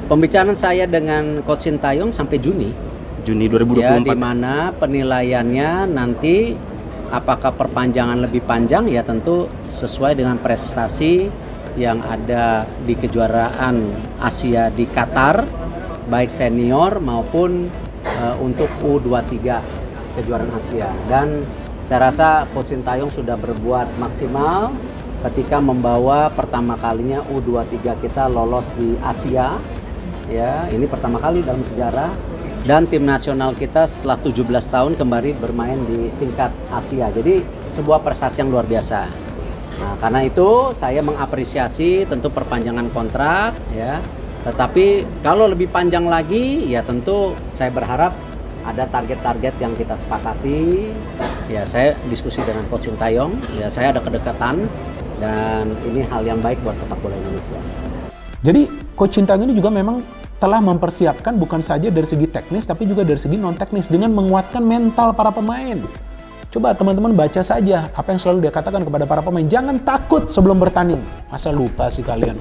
Pembicaraan saya dengan Coach Sintayong sampai Juni Juni 2024. ya, di mana penilaiannya nanti apakah perpanjangan lebih panjang ya tentu sesuai dengan prestasi yang ada di kejuaraan Asia di Qatar, baik senior maupun untuk U23 kejuaraan Asia. Dan saya rasa Coach Sintayong sudah berbuat maksimal ketika membawa pertama kalinya U23 kita lolos di Asia. Ya, ini pertama kali dalam sejarah, dan tim nasional kita setelah 17 tahun kembali bermain di tingkat Asia. Jadi sebuah prestasi yang luar biasa. Nah, karena itu saya mengapresiasi tentu perpanjangan kontrak ya. Tetapi kalau lebih panjang lagi ya tentu saya berharap ada target-target yang kita sepakati. Ya, saya diskusi dengan Coach Sintayong, ya saya ada kedekatan dan ini hal yang baik buat sepak bola Indonesia. Jadi Coach Sintayong ini juga memang telah mempersiapkan bukan saja dari segi teknis tapi juga dari segi non teknis dengan menguatkan mental para pemain. Coba teman-teman baca saja apa yang selalu dia katakan kepada para pemain, jangan takut sebelum bertanding. Masa lupa sih kalian?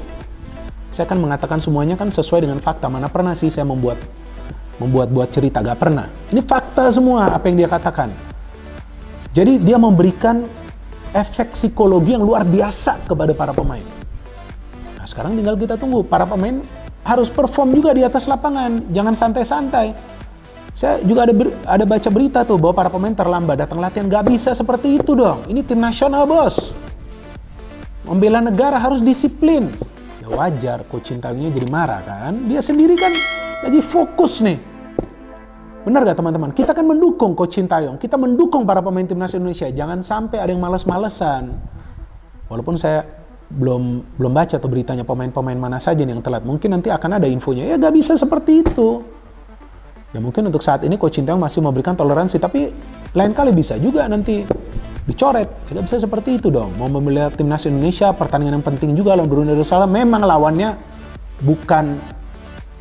Saya akan mengatakan semuanya kan sesuai dengan fakta. Mana pernah sih saya membuat cerita, gak pernah. Ini fakta semua apa yang dia katakan. Jadi dia memberikan efek psikologi yang luar biasa kepada para pemain. Nah, sekarang tinggal kita tunggu. Para pemain harus perform juga di atas lapangan. Jangan santai-santai. Saya juga ada baca berita tuh bahwa para pemain terlambat datang latihan. Gak bisa seperti itu dong. Ini tim nasional, bos. Membela negara harus disiplin. Ya wajar Coach Sintayongnya jadi marah kan. Dia sendiri kan lagi fokus nih. Benar gak teman-teman? Kita kan mendukung Coach Sintayong. Kita mendukung para pemain timnas Indonesia. Jangan sampai ada yang malas-malesan. Walaupun saya belum baca tuh beritanya pemain-pemain mana saja nih yang telat. Mungkin nanti akan ada infonya. Ya gak bisa seperti itu. Ya mungkin untuk saat ini Coach Sintayong masih memberikan toleransi. Tapi lain kali bisa juga nanti dicoret. Ya gak bisa seperti itu dong. Mau membela timnas Indonesia, pertandingan yang penting juga lawan Brunei Darussalam. Memang lawannya bukan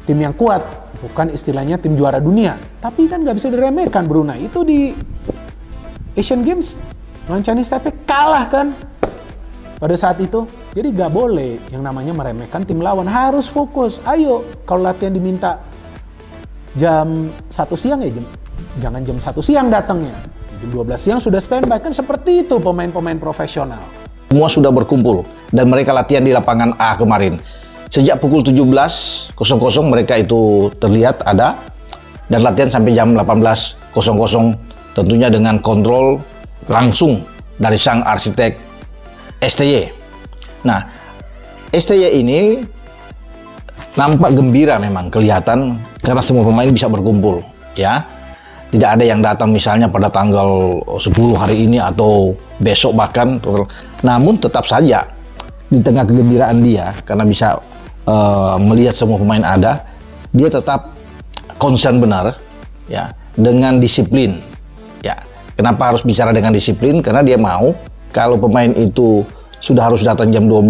tim yang kuat. Bukan istilahnya tim juara dunia. Tapi kan gak bisa diremehkan Brunei. Itu di Asian Games lawan Chinese Taipei kalah kan pada saat itu. Jadi gak boleh yang namanya meremehkan tim lawan. Harus fokus. Ayo, kalau latihan diminta jam 1 siang ya jangan jam 1 siang datangnya. Jam 12 siang sudah standby. Kan seperti itu pemain-pemain profesional. Semua sudah berkumpul dan mereka latihan di lapangan A kemarin. Sejak pukul 17.00 mereka itu terlihat ada dan latihan sampai jam 18.00 tentunya dengan kontrol langsung dari sang arsitek STY. Nah, STY ini nampak gembira memang kelihatan karena semua pemain bisa berkumpul ya. Tidak ada yang datang misalnya pada tanggal 10 hari ini atau besok bahkan. Namun tetap saja di tengah kegembiraan dia karena bisa melihat semua pemain ada, dia tetap concern benar ya dengan disiplin ya. Kenapa harus bicara dengan disiplin? Karena dia mau kalau pemain itu sudah harus datang jam 12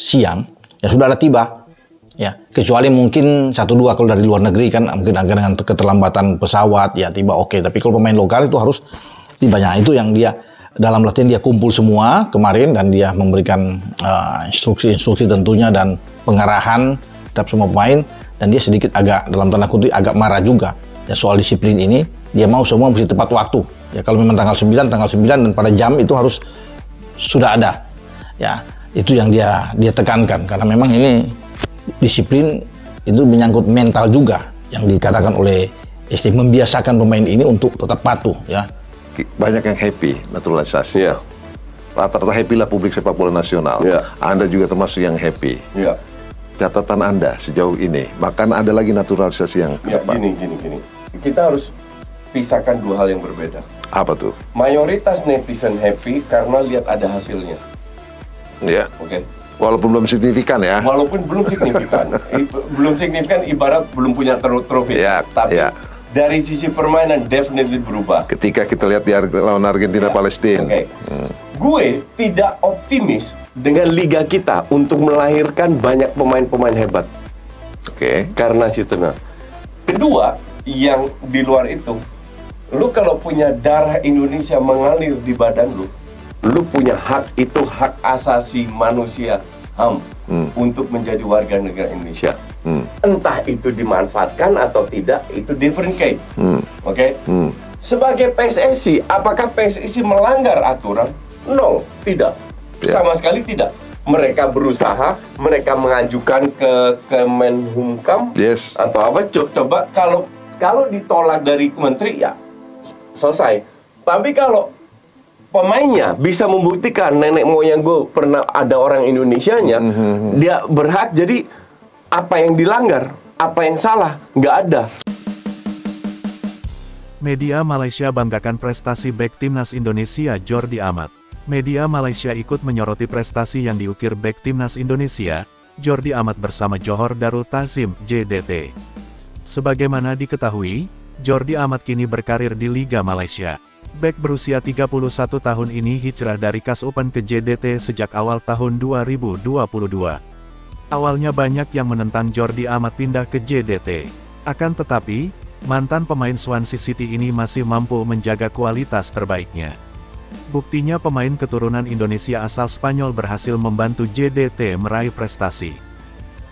siang ya sudah ada tiba ya, kecuali mungkin 1-2 kalau dari luar negeri kan mungkin agak dengan keterlambatan pesawat ya tiba oke. Tapi kalau pemain lokal itu harus tibanya. Itu yang dia dalam latihan dia kumpul semua kemarin dan dia memberikan instruksi-instruksi tentunya dan pengarahan terhadap semua pemain, dan dia sedikit agak dalam tanda kutip agak marah juga ya soal disiplin ini. Dia mau semua mesti tepat waktu ya, kalau memang tanggal 9 dan pada jam itu harus sudah ada ya. Itu yang dia tekankan karena memang ini disiplin itu menyangkut mental juga yang dikatakan oleh STY, membiasakan pemain ini untuk tetap patuh ya. Banyak yang happy naturalisasi. Yeah. Rata-rata happy lah publik sepak bola nasional. Yeah. Anda juga termasuk yang happy. Yeah. Catatan Anda sejauh ini, bahkan ada lagi naturalisasi yang Ya, gini. Kita harus pisahkan dua hal yang berbeda. apa tuh? Mayoritas netizen happy karena lihat ada hasilnya. Ya. Oke. Walaupun belum signifikan ya. Walaupun belum signifikan. Belum signifikan ibarat belum punya trofi. Ya, Tapi ya. dari sisi permainan definitely berubah. Ketika kita lihat di lawan Argentina Palestina. Oke. Gue tidak optimis dengan liga kita untuk melahirkan banyak pemain-pemain hebat. Oke. Karena situ. Nah. Kedua, yang di luar itu, lu kalau punya darah Indonesia mengalir di badan lu punya hak, itu hak asasi manusia HAM untuk menjadi warga negara Indonesia. Entah itu dimanfaatkan atau tidak, itu different case. Oke? Sebagai PSSI, apakah PSSI melanggar aturan? No, tidak. Sama sekali tidak. Mereka berusaha, mereka mengajukan ke Kemenhumkam atau apa? Coba kalau ditolak dari menteri, ya selesai. Tapi kalau pemainnya bisa membuktikan nenek moyang gue pernah ada orang Indonesianya, dia berhak. Jadi apa yang dilanggar, apa yang salah, nggak ada. Media Malaysia banggakan prestasi bek timnas Indonesia Jordi Amat. Media Malaysia ikut menyoroti prestasi yang diukir bek timnas Indonesia, Jordi Amat bersama Johor Darul Tazim, JDT. Sebagaimana diketahui, Jordi Amat kini berkarir di Liga Malaysia. Bek berusia 31 tahun ini hijrah dari KAS Open ke JDT sejak awal tahun 2022. Awalnya banyak yang menentang Jordi Amat pindah ke JDT. Akan tetapi, mantan pemain Swansea City ini masih mampu menjaga kualitas terbaiknya. Buktinya pemain keturunan Indonesia asal Spanyol berhasil membantu JDT meraih prestasi.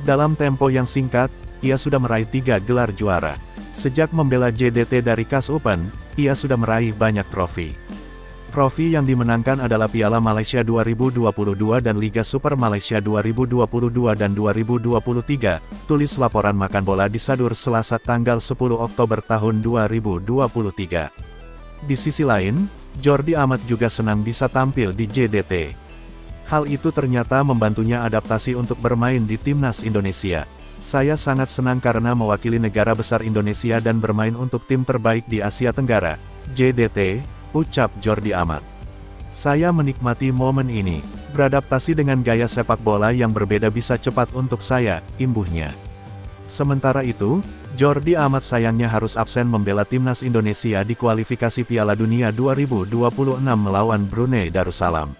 Dalam tempo yang singkat, ia sudah meraih 3 gelar juara. Sejak membela JDT dari KAS Open, ia sudah meraih banyak trofi. Trofi yang dimenangkan adalah Piala Malaysia 2022 dan Liga Super Malaysia 2022 dan 2023, tulis laporan Makan Bola di Sadur Selasa tanggal 10 Oktober tahun 2023. Di sisi lain, Jordi Amat juga senang bisa tampil di JDT. Hal itu ternyata membantunya adaptasi untuk bermain di timnas Indonesia. Saya sangat senang karena mewakili negara besar Indonesia dan bermain untuk tim terbaik di Asia Tenggara, JDT, ucap Jordi Amat. Saya menikmati momen ini. Beradaptasi dengan gaya sepak bola yang berbeda bisa cepat untuk saya, imbuhnya. Sementara itu, Jordi Amat sayangnya harus absen membela timnas Indonesia di kualifikasi Piala Dunia 2026 melawan Brunei Darussalam.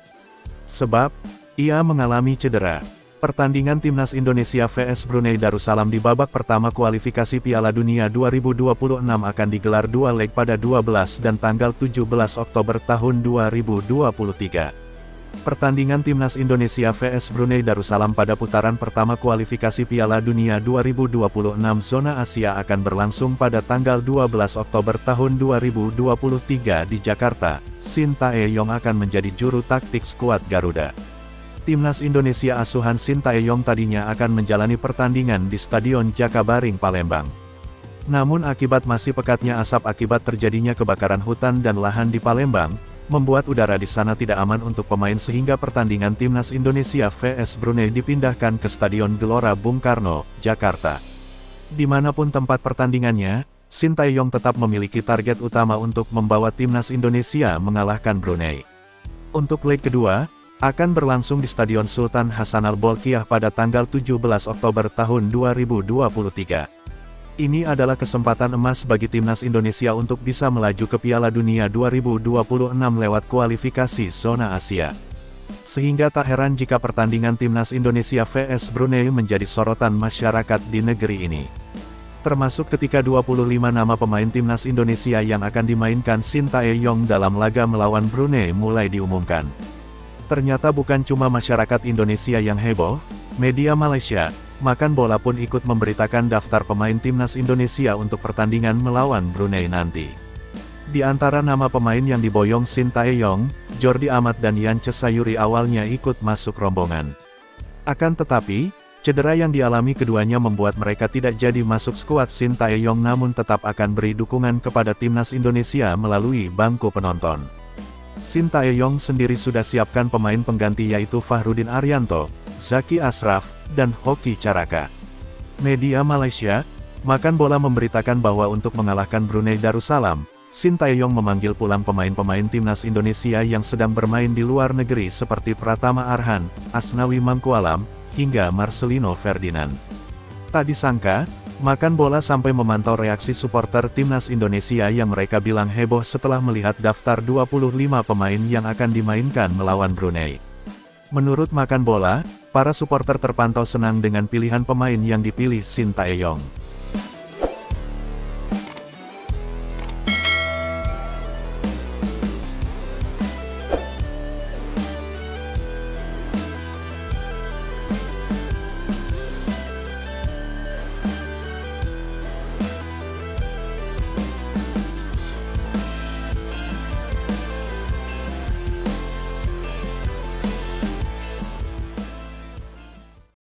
Sebab, ia mengalami cedera. Pertandingan timnas Indonesia vs Brunei Darussalam di babak pertama kualifikasi Piala Dunia 2026 akan digelar 2 leg pada 12 dan tanggal 17 Oktober tahun 2023. Pertandingan timnas Indonesia vs Brunei Darussalam pada putaran pertama kualifikasi Piala Dunia 2026 zona Asia akan berlangsung pada tanggal 12 Oktober tahun 2023 di Jakarta. Shin Tae-yong akan menjadi juru taktik skuad Garuda. Timnas Indonesia asuhan Shin Tae-yong tadinya akan menjalani pertandingan di Stadion Jakabaring Palembang. Namun akibat masih pekatnya asap akibat terjadinya kebakaran hutan dan lahan di Palembang, membuat udara di sana tidak aman untuk pemain sehingga pertandingan timnas Indonesia vs Brunei dipindahkan ke Stadion Gelora Bung Karno, Jakarta. Dimanapun tempat pertandingannya, Shin Tae-yong tetap memiliki target utama untuk membawa timnas Indonesia mengalahkan Brunei. Untuk leg kedua, akan berlangsung di Stadion Sultan Hassanal Bolkiah pada tanggal 17 Oktober tahun 2023. Ini adalah kesempatan emas bagi timnas Indonesia untuk bisa melaju ke Piala Dunia 2026 lewat kualifikasi zona Asia. Sehingga tak heran jika pertandingan timnas Indonesia vs Brunei menjadi sorotan masyarakat di negeri ini. Termasuk ketika 25 nama pemain timnas Indonesia yang akan dimainkan Shin Tae-yong dalam laga melawan Brunei mulai diumumkan. Ternyata bukan cuma masyarakat Indonesia yang heboh, media Malaysia, Makan Bola pun ikut memberitakan daftar pemain timnas Indonesia untuk pertandingan melawan Brunei nanti. Di antara nama pemain yang diboyong Shin Tae-yong, Jordi Amat dan Yance Sayuri awalnya ikut masuk rombongan. Akan tetapi, cedera yang dialami keduanya membuat mereka tidak jadi masuk skuad Shin Tae-yong namun tetap akan beri dukungan kepada timnas Indonesia melalui bangku penonton. Shin Tae-yong sendiri sudah siapkan pemain pengganti yaitu Fahrudin Arianto, Zaki Ashraf, dan Hoki Caraka. Media Malaysia, Makan Bola memberitakan bahwa untuk mengalahkan Brunei Darussalam, Shin Tae-yong memanggil pulang pemain-pemain timnas Indonesia yang sedang bermain di luar negeri seperti Pratama Arhan, Asnawi Mangkualam, hingga Marcelino Ferdinand. Tak disangka, Makan Bola sampai memantau reaksi supporter timnas Indonesia yang mereka bilang heboh setelah melihat daftar 25 pemain yang akan dimainkan melawan Brunei. Menurut Makan Bola, para supporter terpantau senang dengan pilihan pemain yang dipilih Shin Tae-yong.